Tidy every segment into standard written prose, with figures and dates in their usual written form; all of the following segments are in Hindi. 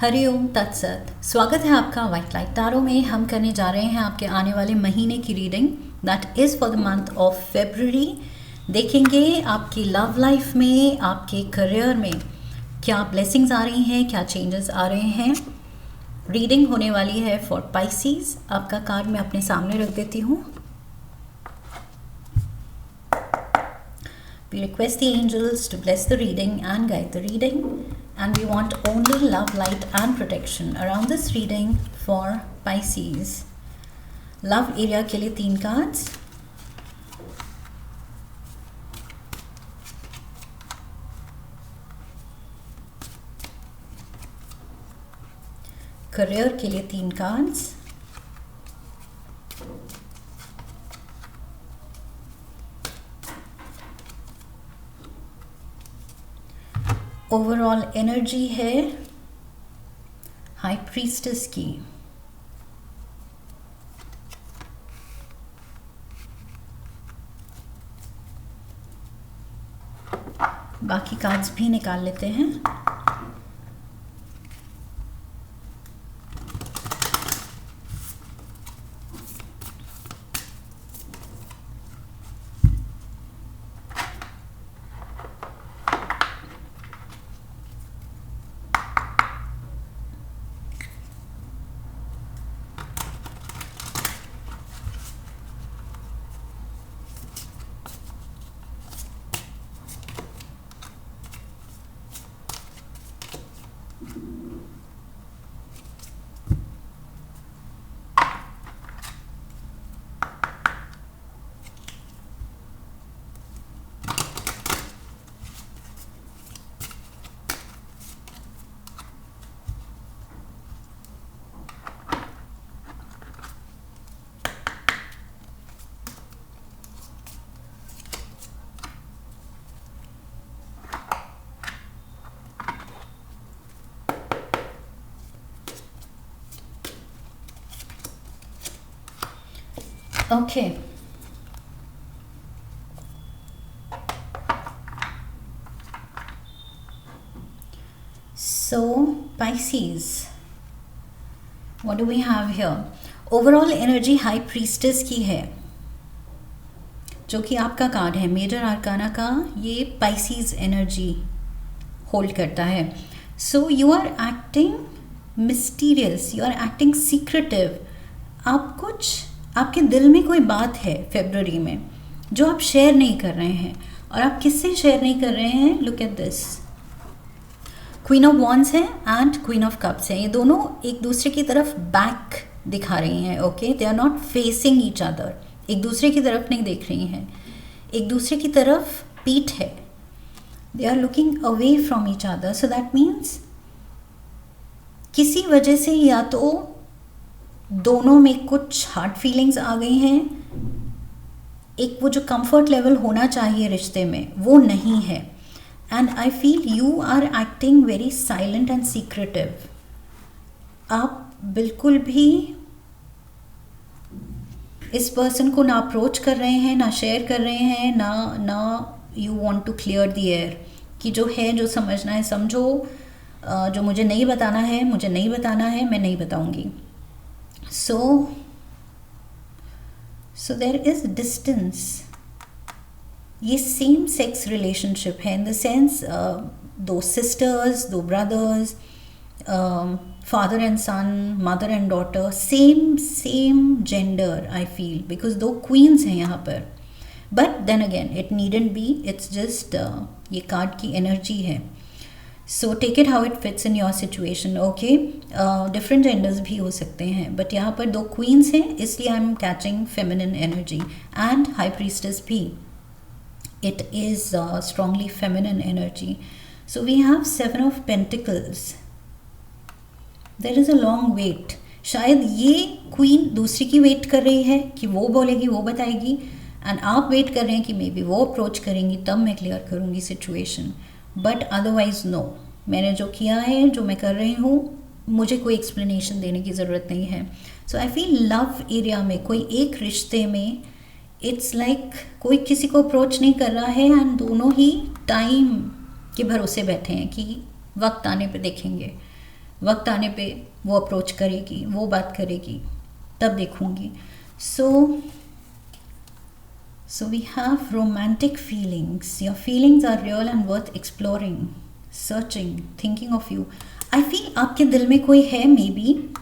हरिओम तत्सत। स्वागत है आपका व्हाइट लाइट टैरो में। हम करने जा रहे हैं आपके आने वाले महीने की reading, that is for the month of February. देखेंगे आपकी लव लाइफ में, आपके करियर में क्या ब्लेसिंग्स आ रही हैं, क्या चेंजेस आ रहे हैं। रीडिंग होने वाली है फॉर पाइसीज। आपका कार्ड मैं अपने सामने रख देती हूँ। We request the angels to bless the reading and guide the reading, and we want only love, light and protection around this reading for Pisces. Love area के लिए 3 cards, career के लिए 3 cards, ओवरऑल एनर्जी है हाई प्रीस्टेस की। बाकी कार्ड्स भी निकाल लेते हैं। Okay. So Pisces, what do we have here? Overall energy high priestess की है, जो कि आपका कार्ड है मेजर आर्काना का। ये पाइसीज एनर्जी होल्ड करता है। So you are acting mysterious, you are acting secretive. आप कुछ, आपके दिल में कोई बात है फेब्रुअरी में जो आप शेयर नहीं कर रहे हैं। और आप किससे शेयर नहीं कर रहे हैं? Look at this, queen of wands है एंड क्वीन ऑफ कप्स है। ये दोनों एक दूसरे की तरफ बैक दिखा रही हैं। Okay, they are not facing each other, एक दूसरे की तरफ नहीं देख रही हैं, एक दूसरे की तरफ पीठ है। They are looking away from each other. So that means किसी वजह से या तो दोनों में कुछ हार्ट फीलिंग्स आ गई हैं, एक वो जो कंफर्ट लेवल होना चाहिए रिश्ते में वो नहीं है। And I feel you are acting very silent and secretive. आप बिल्कुल भी इस पर्सन को ना अप्रोच कर रहे हैं, ना शेयर कर रहे हैं, ना you want to clear the air कि जो है, जो समझना है समझो, जो मुझे नहीं बताना है मुझे नहीं बताना है, मैं नहीं बताऊंगी। So there is distance. ये सेम सेक्स रिलेशनशिप है इन द सेंस दो सिस्टर्स, दो brothers, father and son, mother and daughter, same gender I feel, because दो क्वींस हैं यहाँ पर। But then again it needn't be, it's just ये कार्ड की एनर्जी है। So take it how it fits in your situation. Okay, different genders भी हो सकते हैं, बट यहाँ पर दो क्वींस हैं इसलिए I am catching feminine energy and high priestess भी। It is strongly feminine energy. So we have 7 of pentacles. There is a long wait. शायद ये क्वीन दूसरी की वेट कर रही है कि वो बोलेगी, वो बताएगी, एंड आप वेट कर रहे हैं कि मे बी वो अप्रोच करेंगी तब मैं क्लियर करूँगी सिचुएशन। बट अदरवाइज नो, मैंने जो किया है, जो मैं कर रही हूँ, मुझे कोई एक्सप्लेनेशन देने की ज़रूरत नहीं है। सो आई फील लव एरिया में, कोई एक रिश्ते में इट्स लाइक कोई किसी को अप्रोच नहीं कर रहा है एंड दोनों ही टाइम के भरोसे बैठे हैं कि वक्त आने पे देखेंगे। वक्त आने पे वो अप्रोच करेगी, वो बात करेगी, तब देखूंगी. So we have romantic feelings. Your feelings are real and worth exploring, searching, thinking of you. I feel आपके दिल में कोई है मे बी,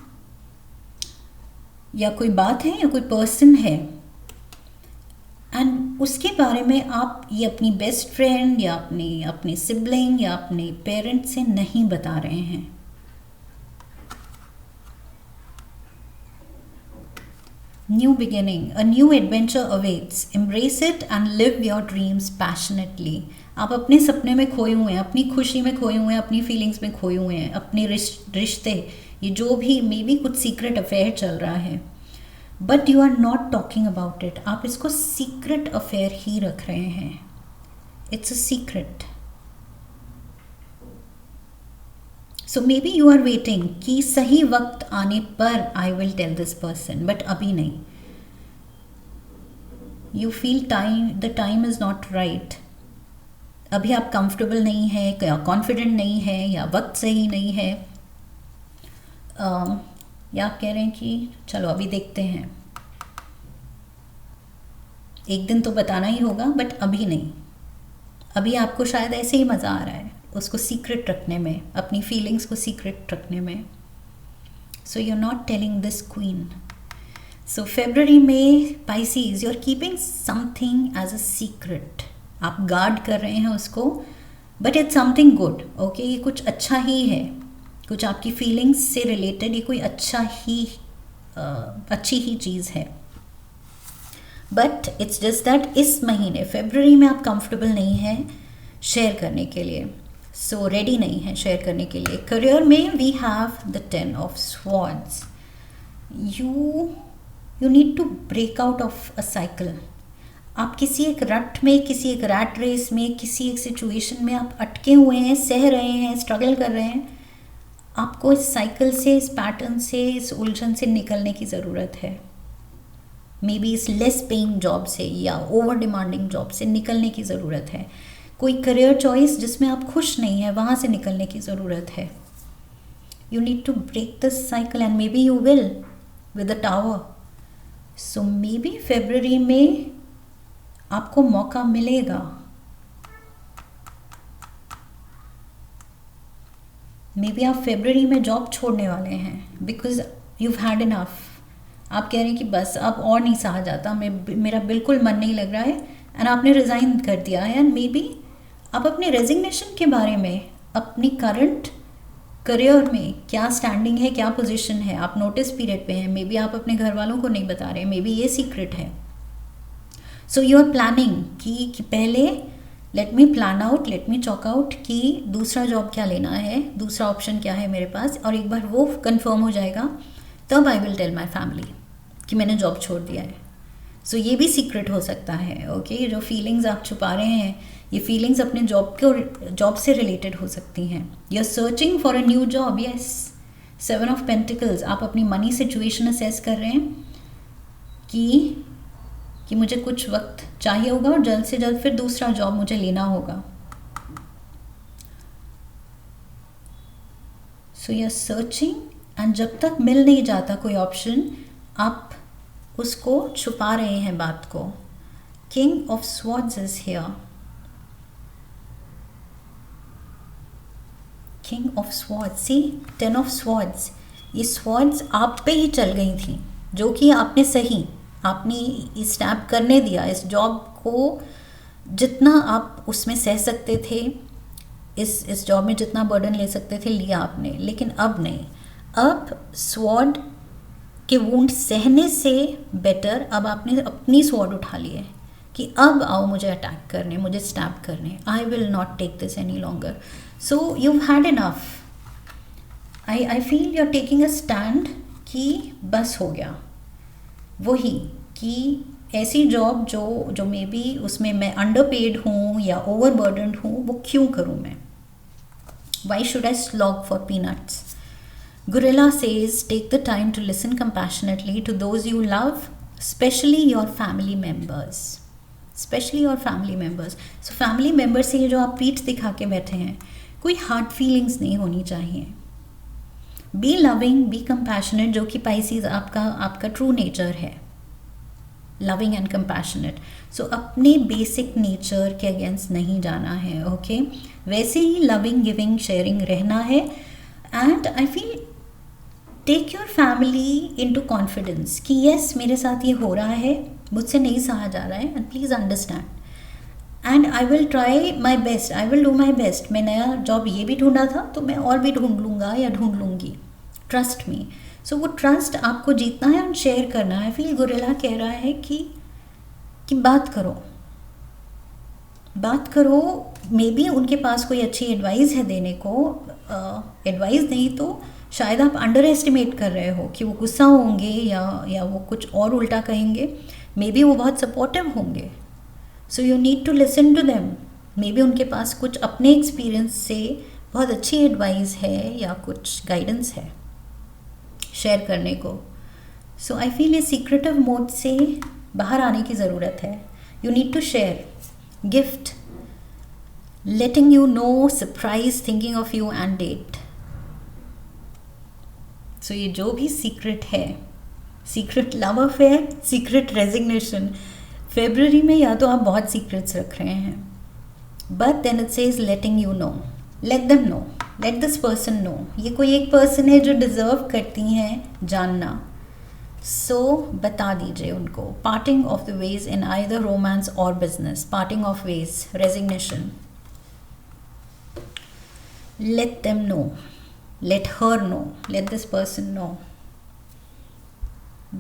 या कोई बात है या कोई पर्सन है, एंड उसके बारे में आप ये अपनी बेस्ट फ्रेंड या अपने सिबलिंग या अपने पेरेंट्स से नहीं बता रहे हैं. New beginning, a new adventure awaits. Embrace it and live your dreams passionately. आप अपने सपने में खोए हुए हैं, अपनी खुशी में खोए हुए हैं, अपनी फीलिंग्स में खोए हुए हैं, अपने रिश्ते, ये जो भी मे बी कुछ सीक्रेट अफेयर चल रहा है, but you are not talking about it. आप इसको सीक्रेट अफेयर ही रख रहे हैं. It's a secret. So maybe you are waiting कि सही वक्त आने पर I will tell this person, but अभी नहीं. You feel the time is not right. अभी आप कंफर्टेबल नहीं है, या कॉन्फिडेंट नहीं है, या वक्त सही नहीं है, या आप कह रहे हैं कि चलो अभी देखते हैं, एक दिन तो बताना ही होगा, बट अभी नहीं. अभी आपको शायद ऐसे ही मज़ा आ रहा है उसको सीक्रेट रखने में, अपनी फीलिंग्स को सीक्रेट रखने में. So you are not telling this queen. So फरवरी में Pisces, you are keeping something as a secret. आप गार्ड कर रहे हैं उसको, but it's something good. Okay, ये कुछ अच्छा ही है, कुछ आपकी फीलिंग्स से रिलेटेड, ये कोई अच्छी ही चीज़ है. बट इट्स जस्ट दैट इस महीने फरवरी में आप कंफर्टेबल नहीं हैं शेयर करने के लिए. सो रेडी नहीं है शेयर करने के लिए. करियर में we have the 10 of swords. You need to break out of a cycle. आप किसी एक रट में, किसी एक रैट रेस में, किसी एक सिचुएशन में आप अटके हुए हैं, सह रहे हैं, स्ट्रगल कर रहे हैं. आपको इस साइकिल से, इस पैटर्न से, इस उलझन से निकलने की ज़रूरत है. मे बी इस लेस पेइंग जॉब से या ओवर डिमांडिंग जॉब से निकलने की ज़रूरत है. कोई करियर चॉइस जिसमें आप खुश नहीं हैं, वहाँ से निकलने की ज़रूरत है. You need to break this cycle and maybe you will with the tower. So maybe फरवरी में आपको मौका मिलेगा. मे बी आप फरवरी में जॉब छोड़ने वाले हैं बिकॉज यू हैड इनफ. आप कह रहे हैं कि बस अब और नहीं सहा जाता, मेरा बिल्कुल मन नहीं लग रहा है, एंड आपने रिज़ाइन कर दिया है. एंड मे बी आप अपने रेजिग्नेशन के बारे में, अपनी करंट करियर में क्या स्टैंडिंग है, क्या पोजीशन है, आप नोटिस पीरियड पे हैं. मे बी आप अपने घर वालों को नहीं बता रहे, मे बी ये सीक्रेट है. सो यू आर प्लानिंग कि पहले let me plan out, let me chalk out कि दूसरा जॉब क्या लेना है, दूसरा ऑप्शन क्या है मेरे पास, और एक बार वो कंफर्म हो जाएगा तब I will tell my family कि मैंने जॉब छोड़ दिया है. सो ये भी सीक्रेट हो सकता है. ओके, जो फीलिंग्स आप छुपा रहे हैं, ये फीलिंग्स अपने जॉब से रिलेटेड हो सकती हैं. You are searching for a new job. Yes, 7 of pentacles. आप अपनी मनी सिचुएशन असेस कर रहे हैं कि मुझे कुछ वक्त चाहिए होगा और जल्द से जल्द फिर दूसरा जॉब मुझे लेना होगा. So you are searching, and जब तक मिल नहीं जाता कोई ऑप्शन, आप उसको छुपा रहे हैं बात को. King of swords is here. King of swords, see 10 of swords. ये स्वॉर्ड्स आप पे ही चल गई थी, जो कि आपने स्टैप करने दिया. इस जॉब को जितना आप उसमें सह सकते थे, इस जॉब में जितना बर्डन ले सकते थे लिया आपने, लेकिन अब नहीं. अब स्वॉर्ड के वुंड सहने से बेटर अब आपने अपनी स्वॉर्ड उठा ली है कि अब आओ मुझे अटैक करने, मुझे स्टैप करने. I will not take this any longer. So you had enough. I feel you are taking a stand कि बस हो गया. वही कि ऐसी जॉब जो मे बी उसमें मैं अंडरपेड हूँ या ओवरबर्डन्ड हूँ, वो क्यों करूँ मैं. Why should I slog for peanuts. Gorilla says, take the time to listen compassionately to those you love, especially your family members. Especially your family members. So family members से ये जो आप पीठ दिखा के बैठे हैं, कोई हार्ट फीलिंग्स नहीं होनी चाहिए. बी लविंग, बी कंपैशनेट, जो कि पाइसीज आपका ट्रू नेचर है, लविंग एंड कंपैशनेट. सो अपने बेसिक नेचर के अगेंस्ट नहीं जाना है. ओके, वैसे ही लविंग, गिविंग, शेयरिंग रहना है. And I feel take your family into confidence कि यस मेरे साथ ये हो रहा है, मुझसे नहीं सहा जा रहा है, and please understand and I will try my best, I will do my best. मैं नया जॉब ये भी ढूंढा था तो मैं और भी ढूंढ लूँगा या ढूंढ लूँगी, ट्रस्ट मी. सो वो ट्रस्ट आपको जीतना है और शेयर करना है. आई फील गोरिल्ला कह रहा है कि बात करो, बात करो. मे बी उनके पास कोई अच्छी एडवाइस है देने को. एडवाइस नहीं तो शायद आप अंडर एस्टिमेट कर रहे हो कि वो गुस्सा होंगे या वो कुछ और उल्टा कहेंगे. मे बी वो बहुत सपोर्टिव होंगे. So you need to listen to them. Maybe उनके पास कुछ अपने एक्सपीरियंस से बहुत अच्छी एडवाइस है या कुछ गाइडेंस है शेयर करने को. सो आई फील ये सीक्रेटिव मोड से बाहर आने की ज़रूरत है. You need to share gift, letting you know, surprise, thinking of you and date. So ये जो भी सीक्रेट है, secret love affair, secret resignation, February में या तो आप बहुत सीक्रेट्स रख रहे हैं, but then it says letting you know, let them know, let this person know. ये कोई एक पर्सन है जो डिजर्व करती हैं जानना. सो बता दीजिए उनको. Parting of the ways in either romance और business, parting of ways, resignation. Let them know, let her know, let this person know.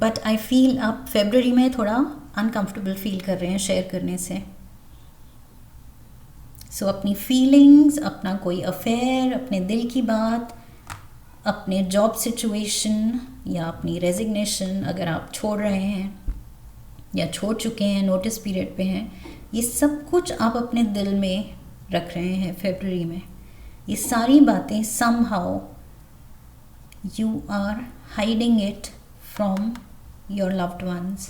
But I feel आप February में थोड़ा uncomfortable feel कर रहे हैं शेयर करने से. So अपनी feelings, अपना कोई affair, अपने दिल की बात, अपने जॉब सिचुएशन या अपनी रेजिग्नेशन अगर आप छोड़ रहे हैं या छोड़ चुके हैं, नोटिस पीरियड पे हैं, ये सब कुछ आप अपने दिल में रख रहे हैं फरवरी में. ये सारी बातें somehow you are hiding it from your loved ones.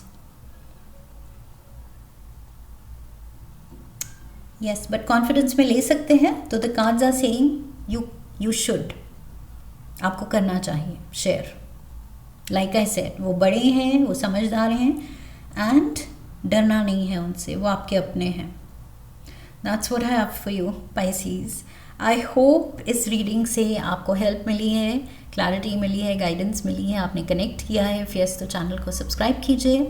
Yes, but confidence में ले सकते हैं. तो the cards are saying you should, आपको करना चाहिए शेयर. Like I said, वो बड़े हैं, वो समझदार हैं and डरना नहीं है उनसे, वो आपके अपने हैं. That's what I have for you, Pisces. I hope इस रीडिंग से आपको हेल्प मिली है, क्लैरिटी मिली है, गाइडेंस मिली है, आपने कनेक्ट किया है. फिर तो चैनल को सब्सक्राइब कीजिए,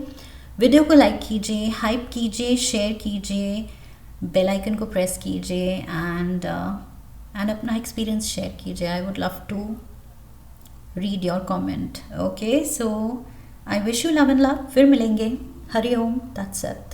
वीडियो को लाइक कीजिए, हाइप कीजिए, शेयर कीजिए, बेल आइकन को प्रेस कीजिए एंड अपना एक्सपीरियंस शेयर कीजिए. I would love to read your comment. Okay, so I wish you love and love. फिर मिलेंगे. हरि ओम. That's it.